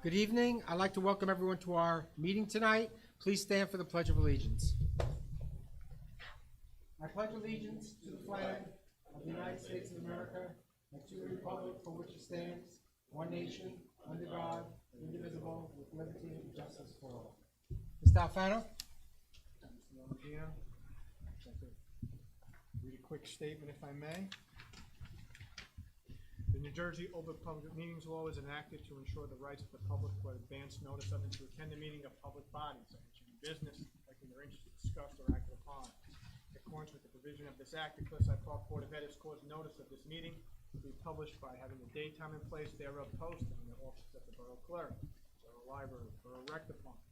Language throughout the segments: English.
Good evening. I'd like to welcome everyone to our meeting tonight. Please stand for the Pledge of Allegiance. I pledge allegiance to the flag of the United States of America and to the republic for which it stands, one nation, under God, indivisible, with liberty and justice for all. Mr. Alfano? Mr. Lomagino, I'd like to read a quick statement, if I may. The New Jersey Open Public Meetings Law is enacted to ensure the rights of the public who have advance notice of and to attend the meeting of public bodies of which any business affecting their interest is discussed or acted upon. In accordance with the provision of this act, the Cliffside Park Board of Ed has caused notice of this meeting to be published by having the date, time, and place thereof posted in the office of the Borough Clerk, Borough Library, Borough Rec Department,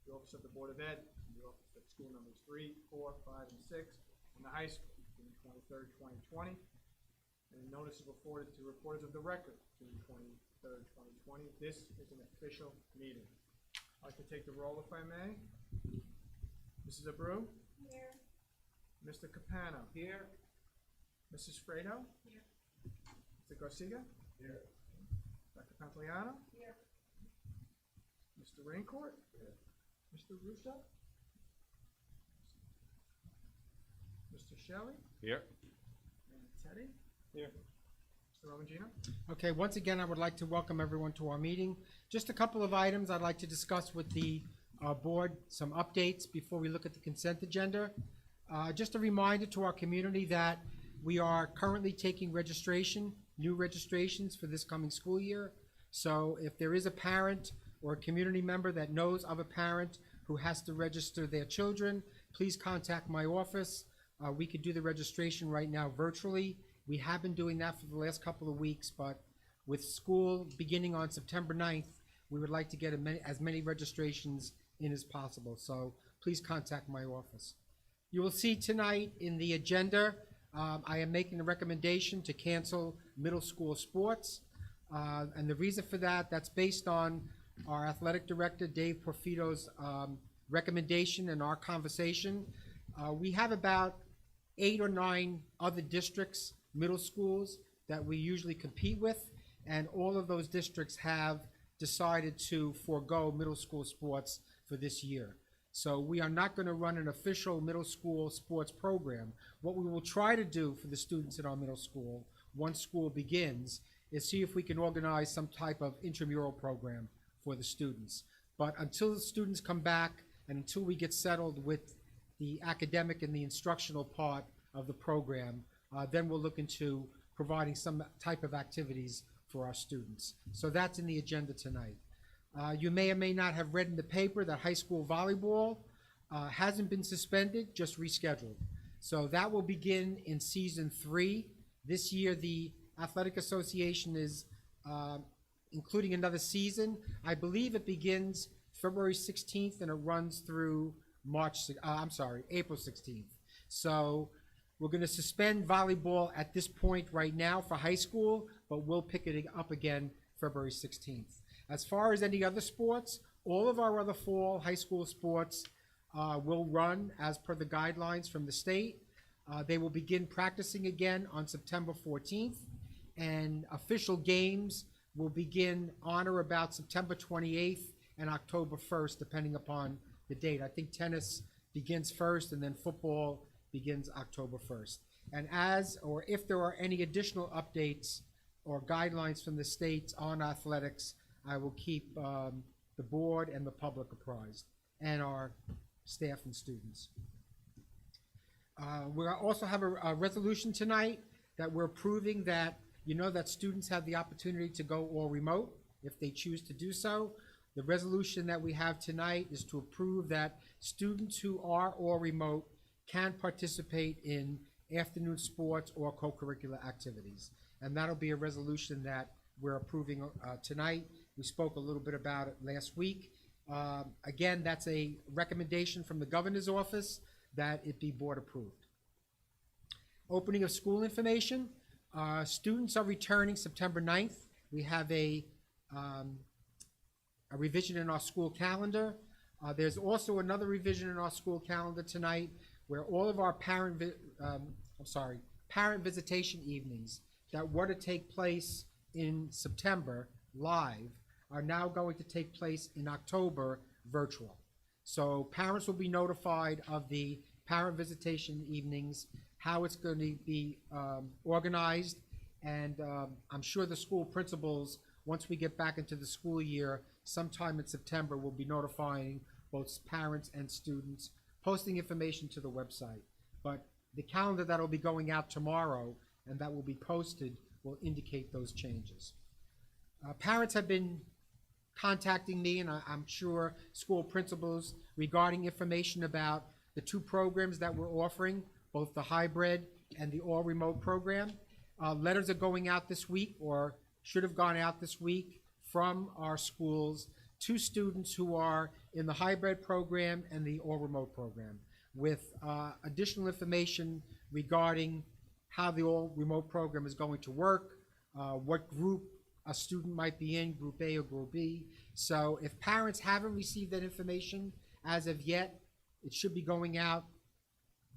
the office of the Board of Ed, and the office of school numbers 3, 4, 5, and 6, and the high school, June 23rd, 2020. And a notice is afforded to reporters of the record, June 23rd, 2020. This is an official meeting. I'd like to take the roll, if I may. Mrs. Abreu? Here. Mr. Capano? Here. Mrs. Fredo? Here. Mr. Garcia? Here. Dr. Pantoliano? Here. Mr. Raincourt? Here. Mr. Russo? Mr. Shelley? Here. And Teddy? Here. Mr. Lomagino? Okay, once again, I would like to welcome everyone to our meeting. Just a couple of items I'd like to discuss with the board, some updates before we look at the consent agenda. Just a reminder to our community that we are currently taking registration, new registrations for this coming school year. So if there is a parent or a community member that knows of a parent who has to register their children, please contact my office. We could do the registration right now virtually. We have been doing that for the last couple of weeks, but with school beginning on September 9th, we would like to get as many registrations in as possible. So please contact my office. You will see tonight in the agenda, I am making a recommendation to cancel middle school sports. And the reason for that, that's based on our athletic director, Dave Porfido's recommendation and our conversation. We have about 8 or 9 other districts, middle schools, that we usually compete with, and all of those districts have decided to forego middle school sports for this year. So we are not going to run an official middle school sports program. What we will try to do for the students in our middle school, once school begins, is see if we can organize some type of intramural program for the students. But until the students come back and until we get settled with the academic and the instructional part of the program, then we'll look into providing some type of activities for our students. So that's in the agenda tonight. You may or may not have read in the paper that high school volleyball hasn't been suspended, just rescheduled. So that will begin in season 3. This year, the Athletic Association is including another season. I believe it begins February 16th and it runs through April 16th. So we're going to suspend volleyball at this point right now for high school, but we'll pick it up again February 16th. As far as any other sports, all of our other fall high school sports will run as per the guidelines from the state. They will begin practicing again on September 14th, and official games will begin on or about September 28th and October 1st, depending upon the date. I think tennis begins first, and then football begins October 1st. And if there are any additional updates or guidelines from the states on athletics, I will keep the board and the public apprised, and our staff and students. We also have a resolution tonight that we're approving that, that students have the opportunity to go all remote if they choose to do so. The resolution that we have tonight is to approve that students who are all remote can participate in afternoon sports or co-curricular activities. And that'll be a resolution that we're approving tonight. We spoke a little bit about it last week. Again, that's a recommendation from the governor's office that it be board approved. Opening of school information. Students are returning September 9th. We have a revision in our school calendar. There's also another revision in our school calendar tonight where all of our parent visitation evenings that were to take place in September live are now going to take place in October virtual. So parents will be notified of the parent visitation evenings, how it's going to be organized, and I'm sure the school principals, once we get back into the school year, sometime in September, will be notifying both parents and students, posting information to the website. But the calendar that'll be going out tomorrow and that will be posted will indicate those changes. Parents have been contacting me, and I'm sure school principals, regarding information about the two programs that we're offering, both the hybrid and the all-remote program. Letters are going out this week, or should have gone out this week, from our schools to students who are in the hybrid program and the all-remote program, with additional information regarding how the all-remote program is going to work, what group a student might be in, Group A or Group B. So if parents haven't received that information as of yet, it should be going out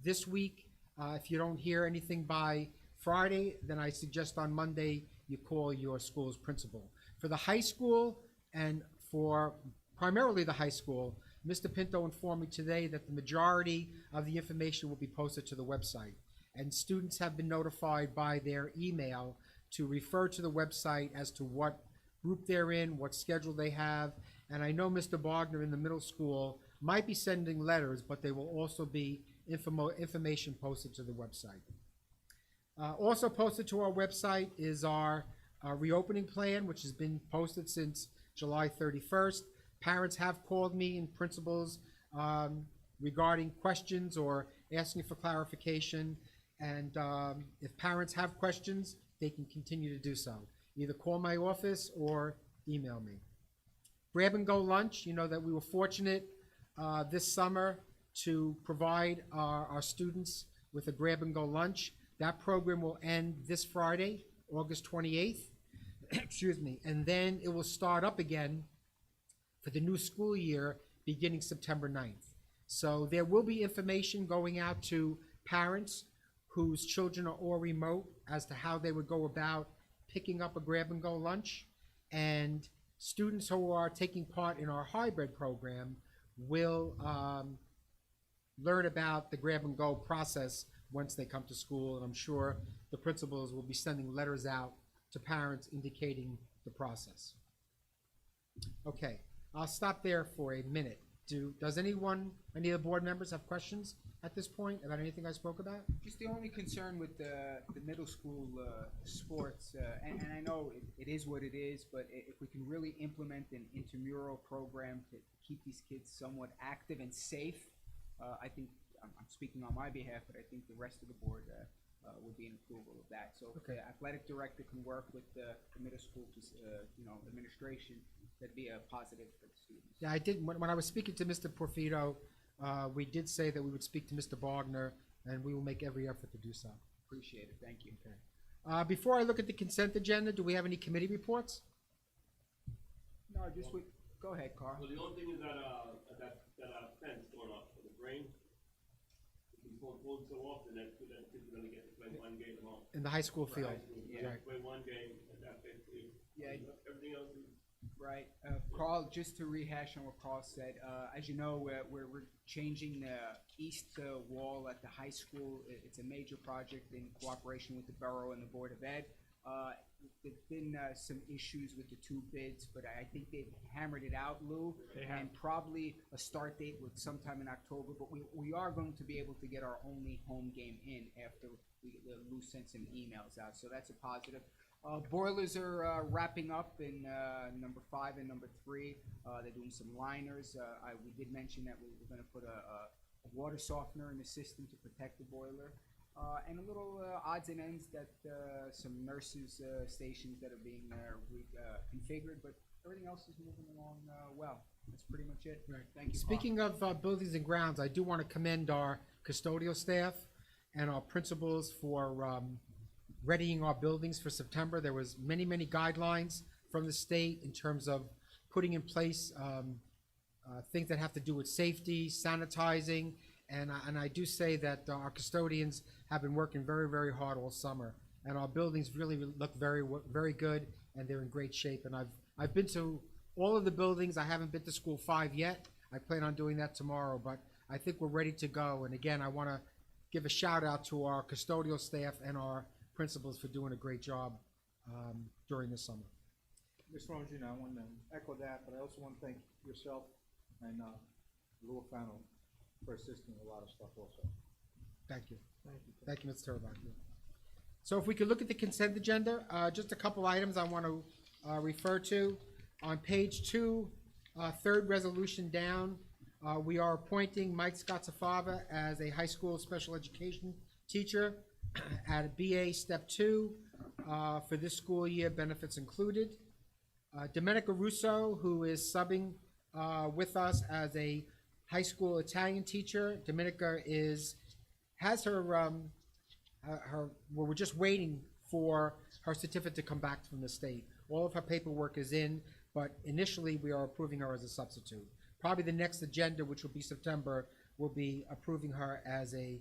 this week. If you don't hear anything by Friday, then I suggest on Monday you call your school's principal. For the high school, and for primarily the high school, Mr. Pinto informed me today that the majority of the information will be posted to the website. And students have been notified by their email to refer to the website as to what group they're in, what schedule they have. And I know Mr. Bogner in the middle school might be sending letters, but they will also be information posted to the website. Also posted to our website is our reopening plan, which has been posted since July 31st. Parents have called me, and principals, regarding questions or asking for clarification. And if parents have questions, they can continue to do so. Either call my office or email me. Grab and Go Lunch, you know that we were fortunate this summer to provide our students with a Grab and Go Lunch. That program will end this Friday, August 28th, excuse me, and then it will start up again for the new school year beginning September 9th. So there will be information going out to parents whose children are all remote as to how they would go about picking up a Grab and Go Lunch. And students who are taking part in our hybrid program will learn about the Grab and Go process once they come to school, and I'm sure the principals will be sending letters out to parents indicating the process. Okay, I'll stop there for a minute. Does any of the board members have questions at this point about anything I spoke about? Just the only concern with the middle school sports, and I know it is what it is, but if we can really implement an intramural program to keep these kids somewhat active and safe, I think, I'm speaking on my behalf, but I think the rest of the board would be in approval of that. So if the athletic director can work with the middle school, administration, that'd be a positive for the students. Yeah, I did. When I was speaking to Mr. Porfido, we did say that we would speak to Mr. Bogner, and we will make every effort to do so. Appreciate it. Thank you. Okay. Before I look at the consent agenda, do we have any committee reports? No, go ahead, Carl. Well, the only thing is that fence going up for the drain. We pulled so often that kids are going to get to play one game a month. In the high school field. Yeah. Play one game, and that's basically. Yeah. Everything else is. Right. Carl, just to rehash on what Carl said, as you know, we're changing the east wall at the high school. It's a major project in cooperation with the borough and the Board of Ed. There's been some issues with the two bids, but I think they've hammered it out, Lou. They have. And probably a start date with sometime in October, but we are going to be able to get our only home game in after Lou sent some emails out, so that's a positive. Boilers are wrapping up in number 5 and number 3. They're doing some liners. We did mention that we were going to put a water softener in the system to protect the boiler. And a little odds and ends that some nurses' stations that are being configured, but everything else is moving along well. That's pretty much it. Right. Thank you. Speaking of buildings and grounds, I do want to commend our custodial staff and our principals for readying our buildings for September. There was many guidelines from the state in terms of putting in place things that have to do with safety, sanitizing, and I do say that our custodians have been working very hard all summer, and our buildings really look very good, and they're in great shape. And I've been to all of the buildings. I haven't been to school 5 yet. I plan on doing that tomorrow, but I think we're ready to go. And again, I want to give a shout out to our custodial staff and our principals for doing a great job during the summer. Mr. Longino, I want to echo that, but I also want to thank yourself and Lou Fano for assisting with a lot of stuff also. Thank you. Thank you. Thank you, Mr. Turbine. So if we could look at the consent agenda, just a couple items I want to refer to. On page 2, third resolution down, we are appointing Mike Scozzafava as a high school special education teacher at a BA Step 2 for this school year, benefits included. Domenica Russo, who is subbing with us as a high school Italian teacher. Domenica has her, we're just waiting for her certificate to come back from the state. All of her paperwork is in, but initially we are approving her as a substitute. Probably the next agenda, which will be September, will be approving her as a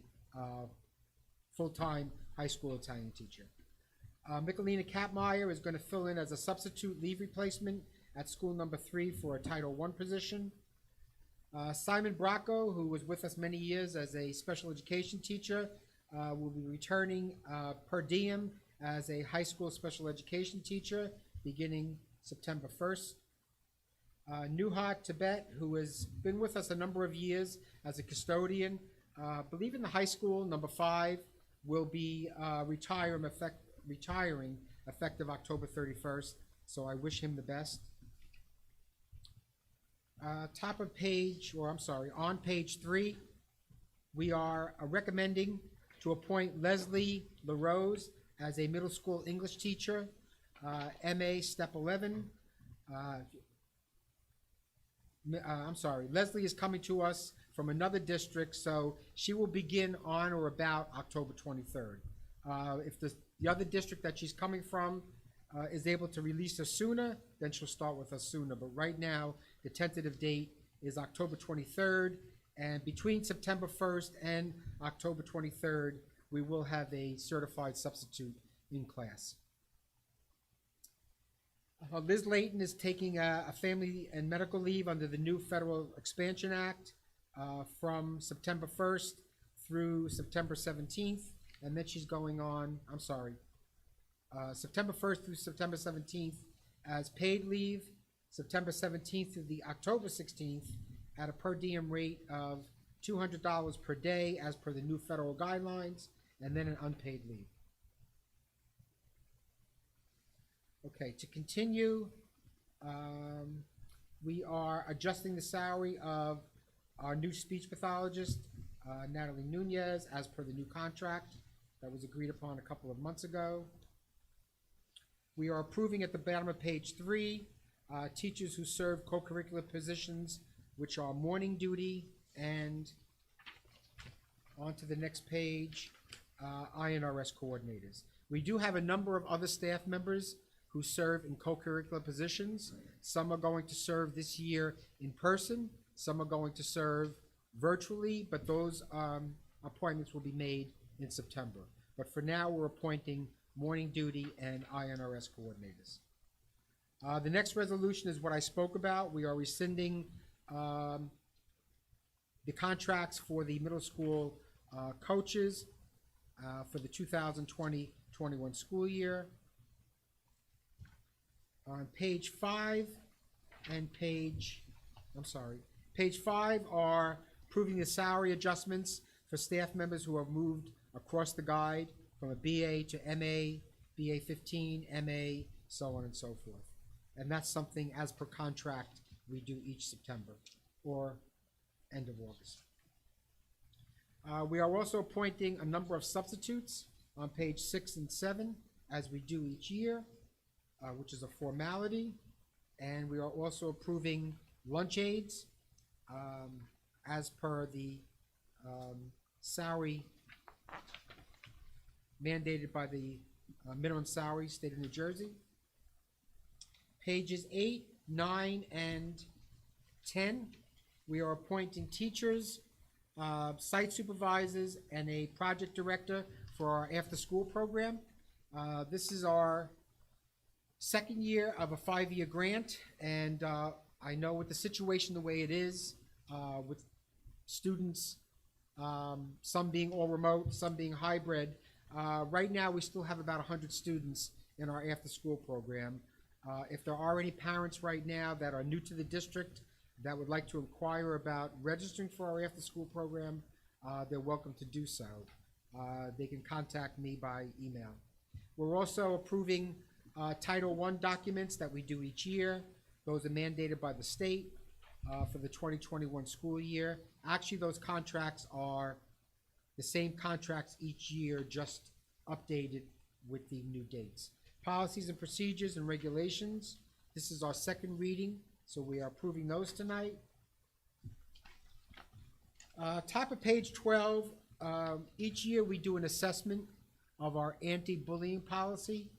full-time high school Italian teacher. Michelina Kapmeyer is going to fill in as a substitute leave replacement at school number 3 for a Title I position. Simon Bracco, who was with us many years as a special education teacher, will be returning per diem as a high school special education teacher beginning September 1st. Nuhat Tibet, who has been with us a number of years as a custodian, I believe in the high school, number 5, will be retiring effective October 31st, so I wish him the best. On page 3, we are recommending to appoint Leslie LaRose as a middle school English teacher, MA Step 11. Leslie is coming to us from another district, so she will begin on or about October 23rd. If the other district that she's coming from is able to release her sooner, then she'll start with us sooner. But right now, the tentative date is October 23rd, and between September 1st and October 23rd, we will have a certified substitute in class. Liz Layton is taking a family and medical leave under the new Federal Expansion Act from September 1st through September 17th, and then she's going on, September 1st through September 17th as paid leave, September 17th through the October 16th at a per diem rate of $200 per day as per the new federal guidelines, and then an unpaid leave. Okay, to continue, we are adjusting the salary of our new speech pathologist, Natalie Nunez, as per the new contract that was agreed upon a couple of months ago. We are approving at the bottom of page 3, teachers who serve co-curricular positions, which are morning duty, and on to the next page, INRS coordinators. We do have a number of other staff members who serve in co-curricular positions. Some are going to serve this year in person, some are going to serve virtually, but those appointments will be made in September. But for now, we're appointing morning duty and INRS coordinators. The next resolution is what I spoke about. We are rescinding the contracts for the middle school coaches for the 2020-21 school year. On page 5 and page 5 are approving the salary adjustments for staff members who have moved across the guide from a BA to MA, BA 15, MA, so on and so forth. And that's something, as per contract, we do each September or end of August. We are also appointing a number of substitutes on page 6 and 7, as we do each year, which is a formality. And we are also approving lunch aides as per the salary mandated by the minimum salary state of New Jersey. Pages 8, 9, and 10, we are appointing teachers, site supervisors, and a project director for our after-school program. This is our second year of a 5-year grant, and I know with the situation the way it is, with students, some being all remote, some being hybrid, right now we still have about 100 students in our after-school program. If there are any parents right now that are new to the district that would like to inquire about registering for our after-school program, they're welcome to do so. They can contact me by email. We're also approving Title I documents that we do each year. Those are mandated by the state for the 2021 school year. Actually, those contracts are the same contracts each year, just updated with the new dates. Policies and procedures and regulations. This is our second reading, so we are approving those tonight. Top of page 12, each year we do an assessment of our anti-bullying policy.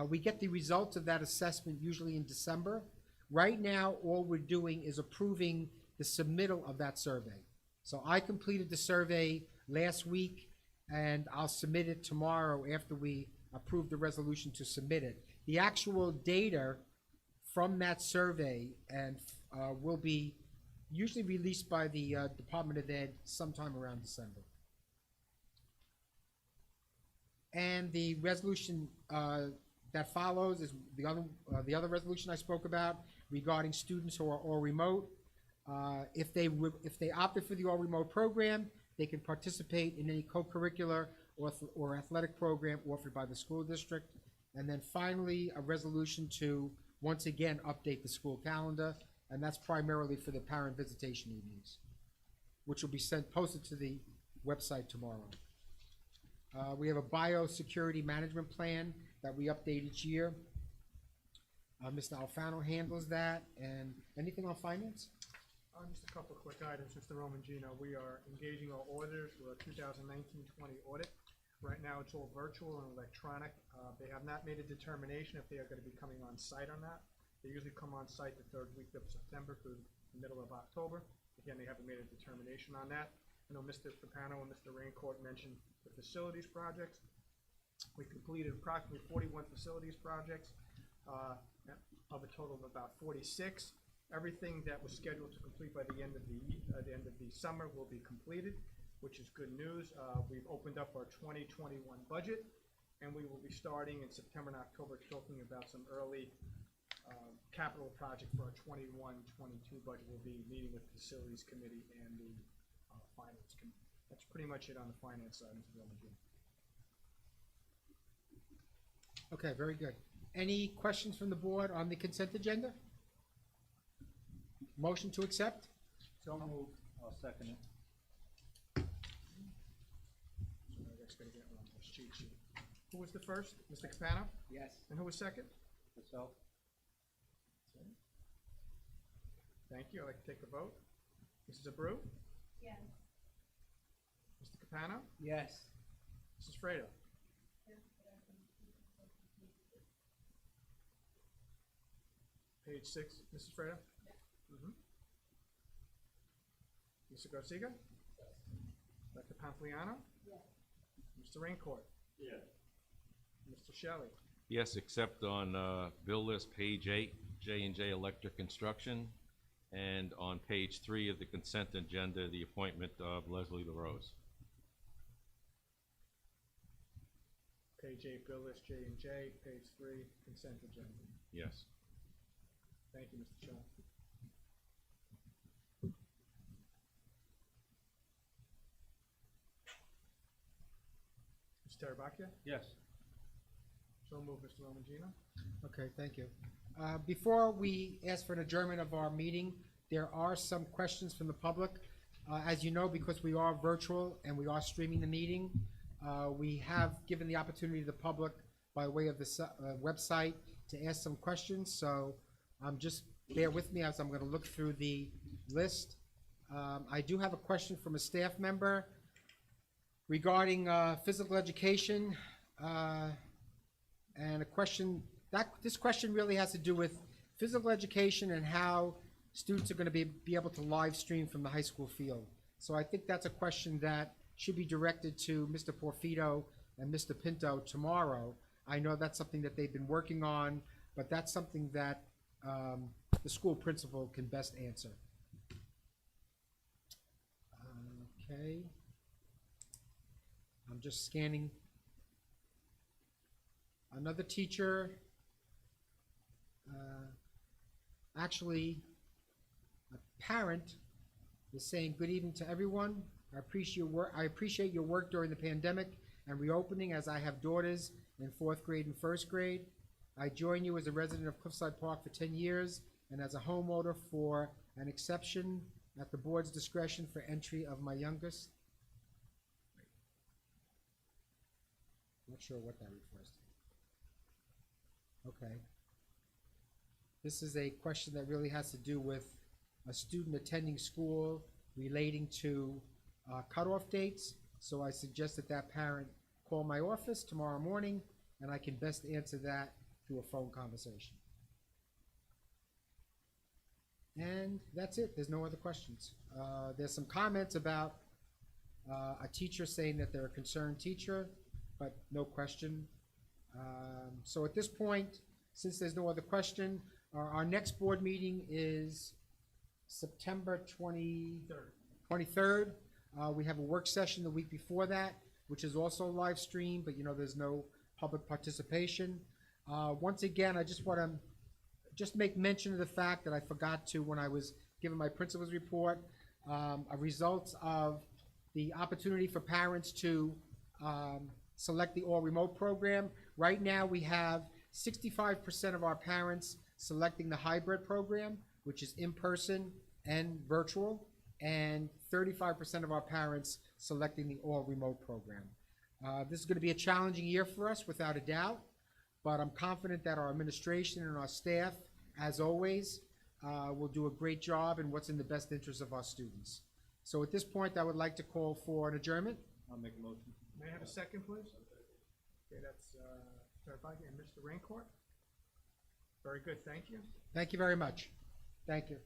We get the results of that assessment usually in December. Right now, all we're doing is approving the submittal of that survey. So I completed the survey last week, and I'll submit it tomorrow after we approve the resolution to submit it. The actual data from that survey and will be usually released by the Department of Ed sometime around December. And the resolution that follows is the other resolution I spoke about regarding students who are all remote. If they opted for the all remote program, they can participate in any co-curricular or athletic program offered by the school district. And then finally, a resolution to once again update the school calendar, and that's primarily for the parent visitation evenings, which will be posted to the website tomorrow. We have a biosecurity management plan that we update each year. Mr. Alfano handles that. And anything on finance? Just a couple of quick items, Mr. Romangino. We are engaging our auditors for a 2019-20 audit. Right now, it's all virtual and electronic. They have not made a determination if they are going to be coming on site or not. They usually come on site the third week of September through the middle of October. Again, they haven't made a determination on that. I know Mr. Capano and Mr. Raincourt mentioned the facilities projects. We completed approximately 41 facilities projects of a total of about 46. Everything that was scheduled to complete by the end of the summer will be completed, which is good news. We've opened up our 2021 budget, and we will be starting in September and October talking about some early capital project for our 21-22 budget. We'll be meeting with the facilities committee and the finance committee. That's pretty much it on the finance side, Mr. Romangino. Okay, very good. Any questions from the board on the consent agenda? Motion to accept? So moved. I'll second it. So I guess gotta get on this cheat sheet. Who was the first? Mr. Capano? Yes. And who was second? Myself? Thank you. I'd like to take a vote. Mrs. Abreu? Yes. Mr. Capano? Yes. Mrs. Fredo? Page 6, Mrs. Fredo? Mm-hmm. Mr. Garcia? Dr. Pampliano? Yes. Mr. Raincourt? Yeah. Mr. Shelley? Yes, except on bill list, page 8, J&J Electric Construction, and on page 3 of the consent agenda, the appointment of Leslie LaRose. Page 8, bill list J&J, page 3, consent agenda. Yes. Thank you, Mr. Shelley. Mr. Terabacchia? Yes. So move, Mr. Romangino. Okay, thank you. Before we ask for an adjournment of our meeting, there are some questions from the public. As you know, because we are virtual and we are streaming the meeting, we have given the opportunity to the public by way of the website to ask some questions. So just bear with me as I'm going to look through the list. I do have a question from a staff member regarding physical education, and a question this question really has to do with physical education and how students are going to be able to live stream from the high school field. So I think that's a question that should be directed to Mr. Porfido and Mr. Pinto tomorrow. I know that's something that they've been working on. but that's something that the school principal can best answer. Okay. I'm just scanning. Another teacher, actually, a parent is saying, "Good evening to everyone. I appreciate your work during the pandemic and reopening, as I have daughters in 4th grade and 1st grade. I join you as a resident of Cliffside Park for 10 years and as a homeowner for an exception at the board's discretion for entry of my youngest." Not sure what that refers to. Okay. This is a question that really has to do with a student attending school relating to cutoff dates. So I suggest that that parent call my office tomorrow morning, and I can best answer that through a phone conversation. And that's it. There's no other questions. There's some comments about a teacher saying that they're a concerned teacher, but no question. So at this point, since there's no other question, our next board meeting is September 23rd. We have a work session the week before that, which is also live stream, but there's no public participation. Once again, I just want to make mention of the fact that I forgot to when I was giving my principal's report, a result of the opportunity for parents to select the all-remote program. Right now, we have 65% of our parents selecting the hybrid program, which is in-person and virtual, and 35% of our parents selecting the all-remote program. This is going to be a challenging year for us, without a doubt, but I'm confident that our administration and our staff, as always, will do a great job in what's in the best interest of our students. So at this point, I would like to call for an adjournment. I'll make a motion. May I have a second, please? Okay, that's clarified. And Mr. Raincourt? Very good, thank you. Thank you very much. Thank you.